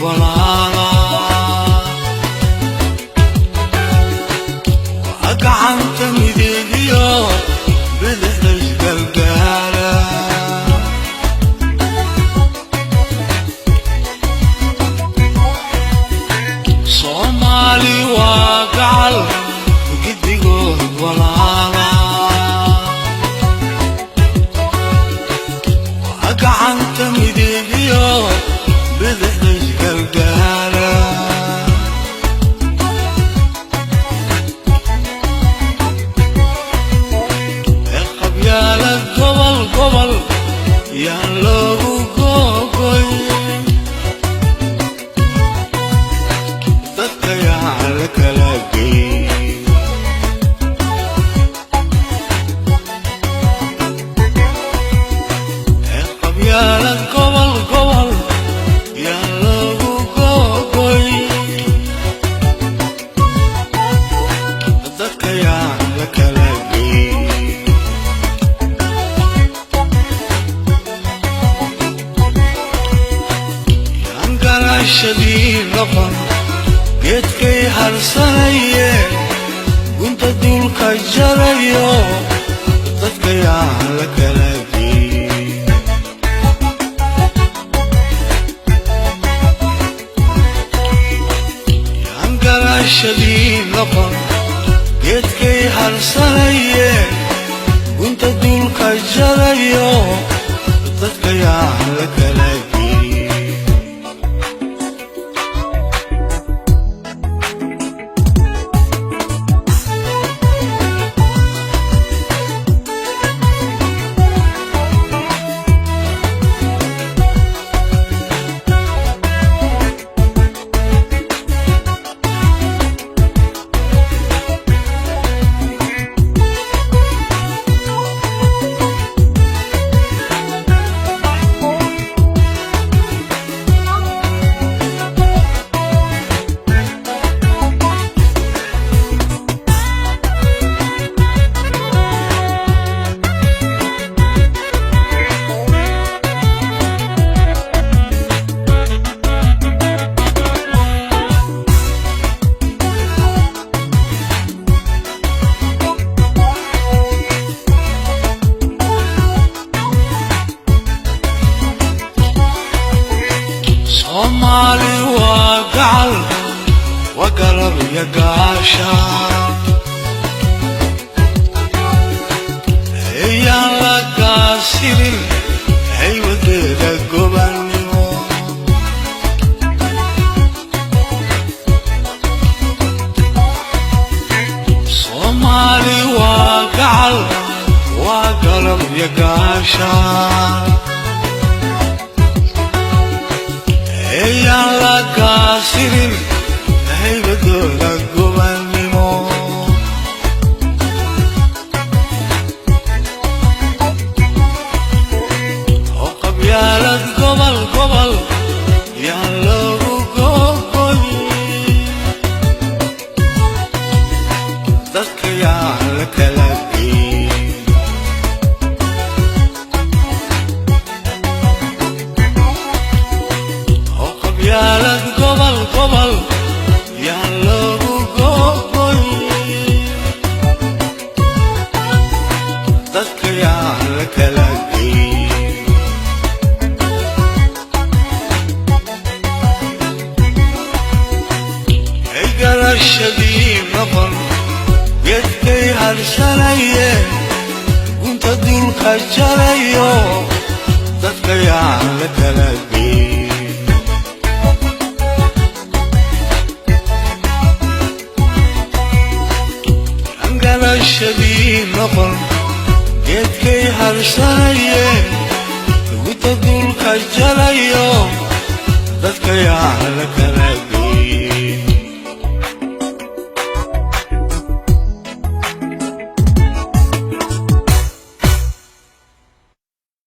walaala gacanta midigiyo bidixda isgalgaala Soomaali waa gacal gidigood walaala gacanta midigiyo bidixda isgalgaala gobol yaan loogu googoy dadka yaan la kala geyn qabyaalad gobol yaan loogu googoy dadka yaan la kala geyn شديد نقم جدكي هرسانية كنت دولك الجريو تدكي على كلاكي ينقر شديد نقم جدكي هرسانية كنت دولك الجريو تدكي على كلاكي Soomaali waa gacal waa garab iyo gaashaan ayaan la gaasirin haywadeeda gobannimo Soomaali waa gacal waa garab iyo gaashaan ayaan la gaasirin haybadooda gobannimo oo qabyaalad gobol yaan loogu googoy dadka yaan la kala geyn qabyaalad gobol yaan loogu googoy dadka yaan la kala geyn ay garashadii noqon geedkay harsanaye gunta dulka jarayo dadka yaan la kala geyn شديد نقم جدكي هرسانية وتدول كجريو دتك يا على